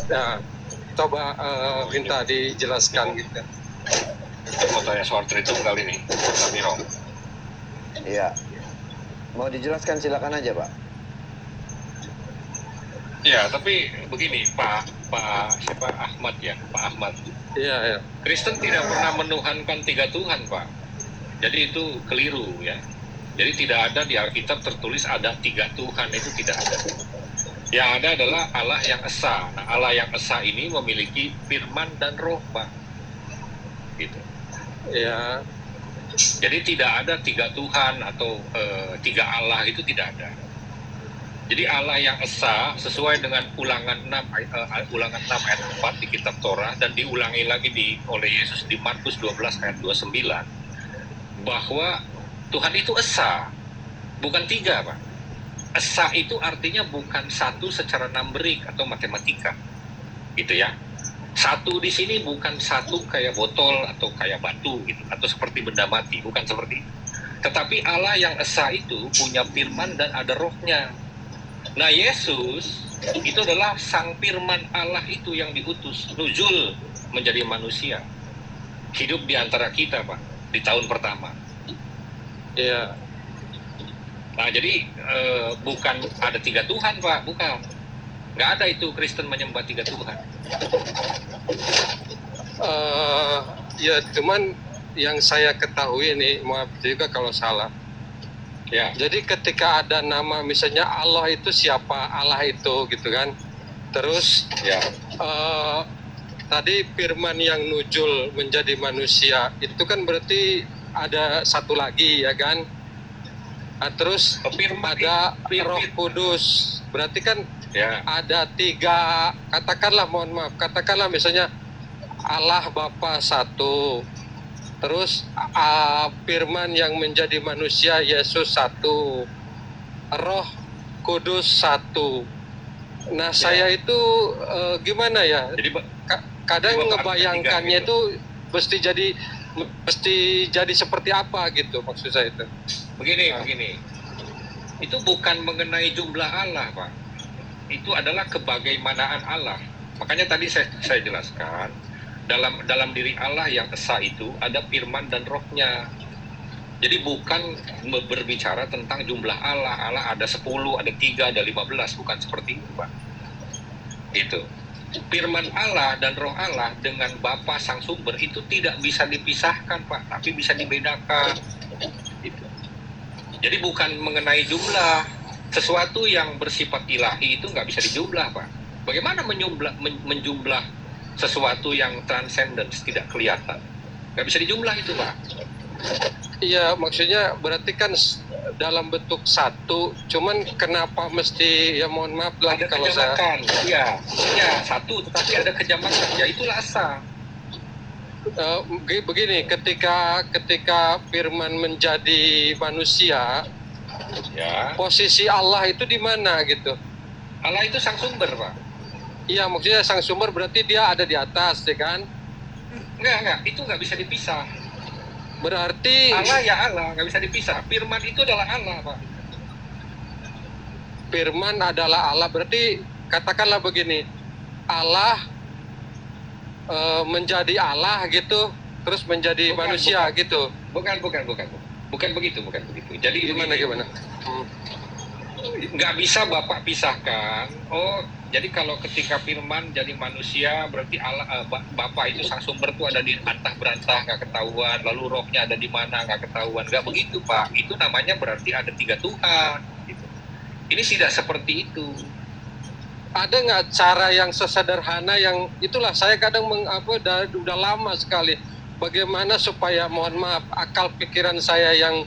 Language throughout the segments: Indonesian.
Nah, coba minta dijelaskan gitu. Mau tanya soal Tritunggal ini, Pak Miro. Iya. Mau dijelaskan silakan aja, Pak. Ya, tapi begini, Pak Ahmad ya, Pak Ahmad. Iya, ya. Kristen tidak pernah menuhankan 3 Tuhan, Pak. Jadi itu keliru ya. Jadi tidak ada di Alkitab tertulis ada 3 Tuhan, itu tidak ada. Yang ada adalah Allah yang esa. Nah, Allah yang esa ini memiliki firman dan roh, Pak. Gitu. Ya. Jadi tidak ada 3 Tuhan atau 3 Allah, itu tidak ada. Jadi Allah yang esa sesuai dengan ulangan 6 ayat 4 di kitab Torah dan diulangi lagi oleh Yesus di Markus 12 ayat 29 bahwa Tuhan itu esa, bukan 3, Pak. Esa itu artinya bukan satu secara numerik atau matematika, gitu ya. Satu di sini bukan satu kayak botol atau kayak batu gitu atau seperti benda mati, bukan seperti itu. Tetapi Allah yang esa itu punya firman dan ada rohnya. Nah, Yesus itu adalah sang firman Allah itu yang diutus, nuzul menjadi manusia. Hidup di antara kita, Pak, di tahun pertama. Iya. Nah, jadi bukan ada 3 Tuhan, Pak, bukan. Nggak ada itu Kristen menyembah 3 Tuhan. Ya, cuman yang saya ketahui nih, maaf juga kalau salah. Ya. Jadi ketika ada nama misalnya Allah itu siapa, Allah itu gitu kan. Terus Ya. Tadi firman yang nujul menjadi manusia itu kan berarti ada satu lagi ya kan. Nah, terus ada Roh Kudus, berarti kan Ya. ada 3, katakanlah misalnya Allah Bapa satu, terus firman yang menjadi manusia Yesus satu, Roh Kudus satu. Nah, saya itu gimana ya? Jadi Kadang ngebayangkannya itu mesti jadi seperti apa gitu, maksud saya itu. Begini. Itu bukan mengenai jumlah Allah, Pak. Itu adalah kebagaimanaan Allah. Makanya tadi saya jelaskan, dalam diri Allah yang esa itu ada firman dan rohnya. Jadi bukan berbicara tentang jumlah Allah. Allah ada 10, ada 3, ada 15, bukan seperti itu, Pak. Itu. Firman Allah dan roh Allah dengan Bapa Sang Sumber itu tidak bisa dipisahkan, Pak, tapi bisa dibedakan. Gitu. Jadi bukan mengenai jumlah. Sesuatu yang bersifat ilahi itu nggak bisa dijumlah, Pak. Bagaimana menjumlah sesuatu yang transcendence, tidak kelihatan? Nggak bisa dijumlah itu, Pak. Iya, maksudnya berarti kan dalam bentuk satu, cuman kenapa mesti, ya mohon maaf lagi ada kalau kejamakan. Iya, satu, tetapi ada kejamakan. Ya itulah asa. begini, ketika firman menjadi manusia, Ya. posisi Allah itu di mana gitu? Allah itu sang sumber, Pak. Iya, maksudnya sang sumber berarti dia ada di atas, ya kan? Enggak, itu nggak bisa dipisah. Berarti Allah ya Allah, nggak bisa dipisah. Firman itu adalah Allah, Pak. firman adalah Allah, berarti katakanlah begini, Allah menjadi Allah gitu, terus menjadi manusia gitu. Bukan begitu. Jadi Gimana? Nggak bisa Bapak pisahkan. Oh, jadi kalau ketika firman jadi manusia berarti Allah, Bapak itu sang sumber itu ada di antah berantah nggak ketahuan, lalu rohnya ada di mana nggak ketahuan. Nggak begitu, Pak. Itu namanya berarti ada 3 Tuhan. Gitu. Ini tidak seperti itu. Ada nggak cara yang sesederhana yang itulah saya kadang udah lama sekali, bagaimana supaya, mohon maaf, akal pikiran saya yang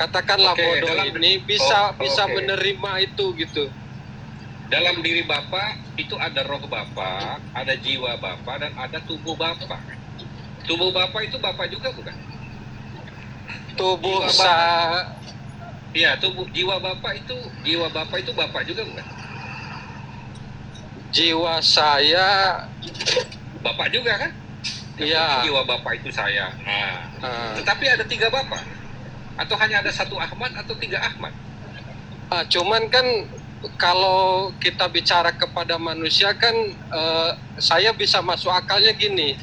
katakanlah bodoh ini bisa menerima itu gitu. Dalam diri Bapak itu ada roh Bapak, ada jiwa Bapak, dan ada tubuh Bapak. Tubuh Bapak itu Bapak juga bukan? Tubuh Iya, jiwa Bapak itu Bapak juga bukan? Jiwa saya Bapak juga kan? Iya. Jiwa Bapak itu saya. Nah, tetapi ada 3 Bapak? Atau hanya ada 1 Ahmad atau 3 Ahmad? Cuman kan kalau kita bicara kepada manusia kan, saya bisa masuk akalnya gini,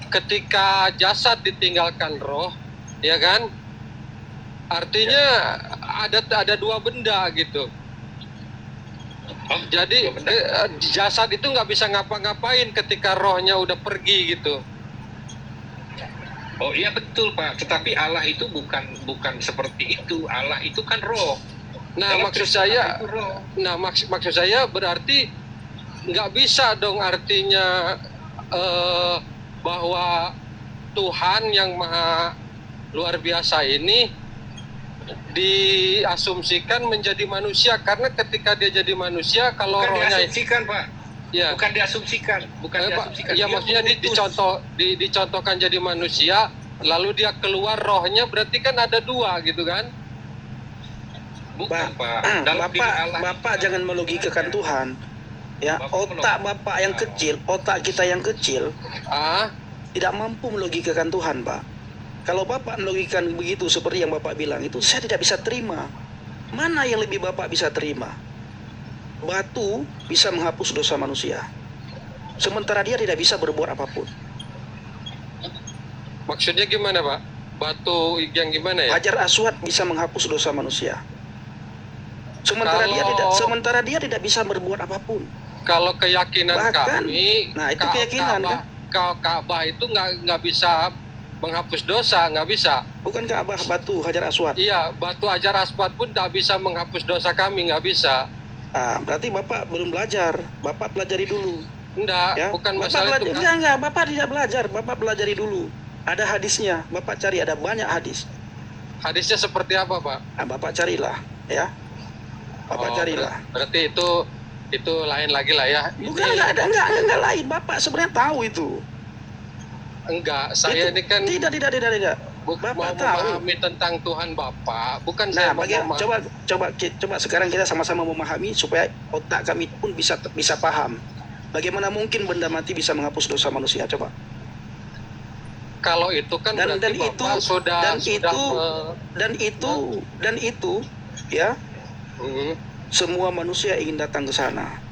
ketika jasad ditinggalkan roh, ya kan, artinya ada dua benda gitu. Jadi jasad itu nggak bisa ngapa-ngapain ketika rohnya udah pergi gitu. Oh iya betul Pak, tetapi Allah itu bukan seperti itu. Allah itu kan roh. Nah Dalam maksud Kristen saya, itu roh. maksud saya berarti nggak bisa dong artinya bahwa Tuhan yang maha luar biasa ini diasumsikan menjadi manusia, karena ketika dia jadi manusia, kalau Bukan rohnya diasumsikan Pak, ya, bukan diasumsikan, bukan diasumsikan. ya Dia maksudnya mengutus. dicontohkan jadi manusia, lalu dia keluar rohnya, berarti kan ada dua gitu kan? Bukan Pak. Dalam diri Allah Bapak jangan melogikakan Tuhan. Ya, otak Bapak yang kecil, otak kita yang kecil tidak mampu melogikakan Tuhan, Pak. Kalau Bapak melogikakan begitu seperti yang Bapak bilang itu, saya tidak bisa terima. Mana yang lebih Bapak bisa terima? Batu bisa menghapus dosa manusia, sementara dia tidak bisa berbuat apapun. Maksudnya gimana Pak? Batu yang gimana ya? Hajar Aswad bisa menghapus dosa manusia, sementara dia tidak bisa berbuat apapun. Kalau keyakinan Bahkan, kami, nah itu keyakinan kan? Ka'bah itu nggak bisa menghapus dosa, nggak bisa. Bukan Ka'bah, batu Hajar Aswad. Iya, batu Hajar Aswad pun nggak bisa menghapus dosa kami, nggak bisa. Berarti Bapak belum belajar. Bapak pelajari dulu. Enggak, Ya? bukan Bapak masalah itu. enggak, Bapak tidak belajar. Bapak pelajari dulu. Ada hadisnya. Bapak cari, ada banyak hadis. Hadisnya seperti apa Pak? Bapak carilah, ya. Bapak carilah. Berarti itu lain lagi lah ya. Bukan, enggak lain. Bapak sebenarnya tahu itu. Enggak, saya ini kan Tidak. Bapak mau tahu. memahami tentang Tuhan Bapak, bukan Nah, saya mau memahami. coba sekarang kita sama-sama memahami supaya otak kami pun bisa paham. Bagaimana mungkin benda mati bisa menghapus dosa manusia? Coba. Kalau itu kan Dan berarti Bapak dan itu ya, Hmm. semua manusia ingin datang ke sana.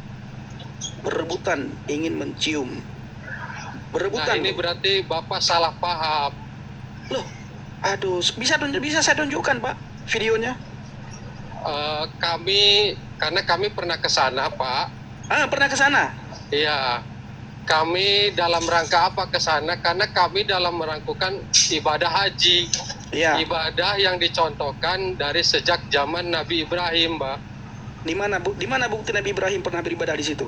Berebutan ingin mencium. Nah Berebutan. ini berarti Bapak salah paham. Loh, aduh, bisa saya tunjukkan Pak videonya? Karena kami pernah ke sana Pak. Pernah ke sana? Iya. Kami dalam rangka apa ke sana? Karena kami dalam melakukan ibadah haji. Iya. Ibadah yang dicontohkan dari sejak zaman Nabi Ibrahim, Mbak. Di mana bukti Nabi Ibrahim pernah beribadah di situ?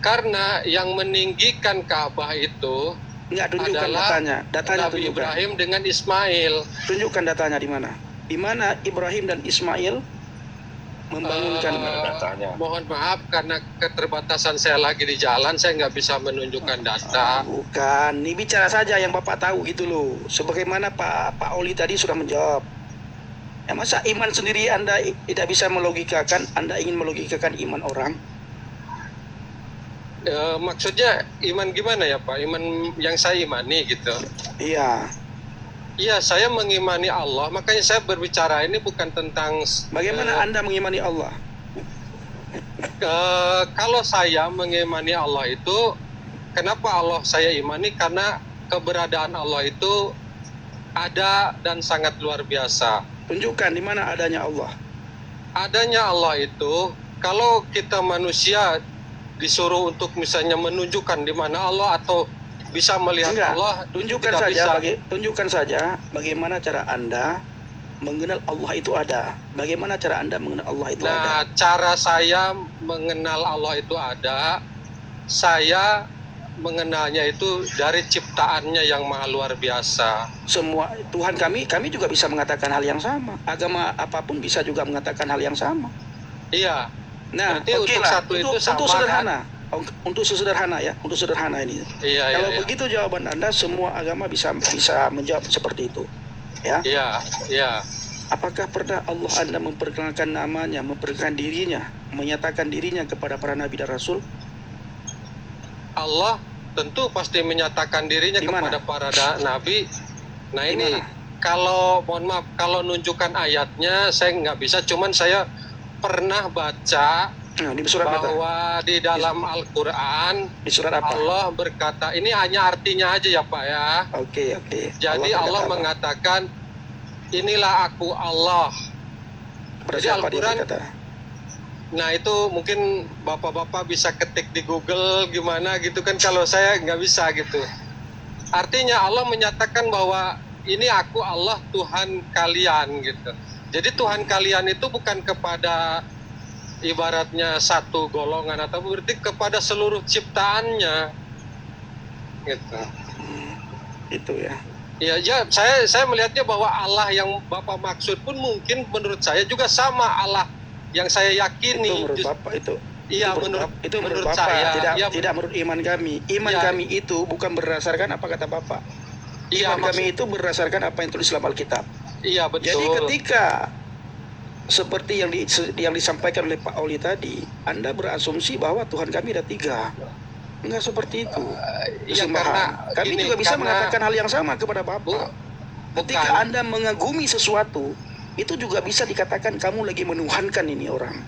Karena yang meninggikan Ka'bah itu Enggak, tunjukkan adalah datanya Nabi tunjukkan. Ibrahim dengan Ismail. Tunjukkan datanya di mana? Di mana Ibrahim dan Ismail membangunkan datanya. Mohon maaf karena keterbatasan saya lagi di jalan, saya nggak bisa menunjukkan data. Bukan, ini bicara saja yang Bapak tahu gitu loh. Sebagaimana Pak Oli tadi sudah menjawab. Ya, masa iman sendiri Anda tidak bisa melogikakan, Anda ingin melogikakan iman orang? Maksudnya iman gimana ya Pak? Iman yang saya imani gitu. Iya. Iya, saya mengimani Allah, makanya saya berbicara ini bukan tentang Bagaimana Anda mengimani Allah? kalau saya mengimani Allah itu, kenapa Allah saya imani? Karena keberadaan Allah itu ada dan sangat luar biasa. Tunjukkan di mana adanya Allah. Adanya Allah itu, kalau kita manusia disuruh untuk misalnya menunjukkan di mana Allah atau bisa melihat Enggak, Allah, tunjukkan saja bagaimana cara Anda mengenal Allah itu ada. Bagaimana cara Anda mengenal Allah itu ada? Nah, cara saya mengenal Allah itu ada, saya mengenalnya itu dari ciptaannya yang maha luar biasa. Semua Tuhan kami juga bisa mengatakan hal yang sama. Agama apapun bisa juga mengatakan hal yang sama. Iya. Nah, Berarti oke untuk lah. satu itu sama, untuk sederhana. Untuk sederhana ya, untuk sederhana ini. Iya, Kalau iya, begitu jawaban Anda, semua agama bisa menjawab seperti itu. Ya. iya, iya. Apakah pernah Allah Anda memperkenalkan namanya, memperkenalkan dirinya, menyatakan dirinya kepada para nabi dan rasul? Allah tentu pasti menyatakan dirinya Di mana? kepada para nabi. Nah Di ini mana? kalau mohon maaf, kalau nunjukkan ayatnya saya nggak bisa, cuman saya pernah baca Nah, di surat apa? bahwa di dalam Al-Quran Di surat apa? Allah berkata, ini hanya artinya aja ya Pak ya. Oke. Jadi Allah mengatakan, inilah aku Allah. Pada Jadi siapa dia Al-Quran, berkata? nah itu mungkin bapak-bapak bisa ketik di Google gimana gitu kan, kalau saya nggak bisa gitu. Artinya Allah menyatakan bahwa ini aku Allah Tuhan kalian gitu. Jadi Tuhan kalian itu bukan kepada ibaratnya satu golongan, atau berarti kepada seluruh ciptaannya gitu. Itu ya. Ya, saya melihatnya bahwa Allah yang Bapak maksud pun mungkin menurut saya juga sama Allah yang saya yakini. Itu menurut Bapak itu. Iya, Itu menurut Bapak, saya. tidak menurut iman kami. Iman kami itu bukan berdasarkan apa kata Bapak. Iman kami itu berdasarkan apa yang tulis dalam Alkitab. Iya, betul. Jadi ketika seperti yang disampaikan oleh Pak Oli tadi, Anda berasumsi bahwa Tuhan kami ada 3. Enggak seperti itu. Iya, karena kami juga bisa mengatakan hal yang sama kepada Bapak. Ketika Anda mengagumi sesuatu, itu juga bisa dikatakan kamu lagi menuhankan ini orang.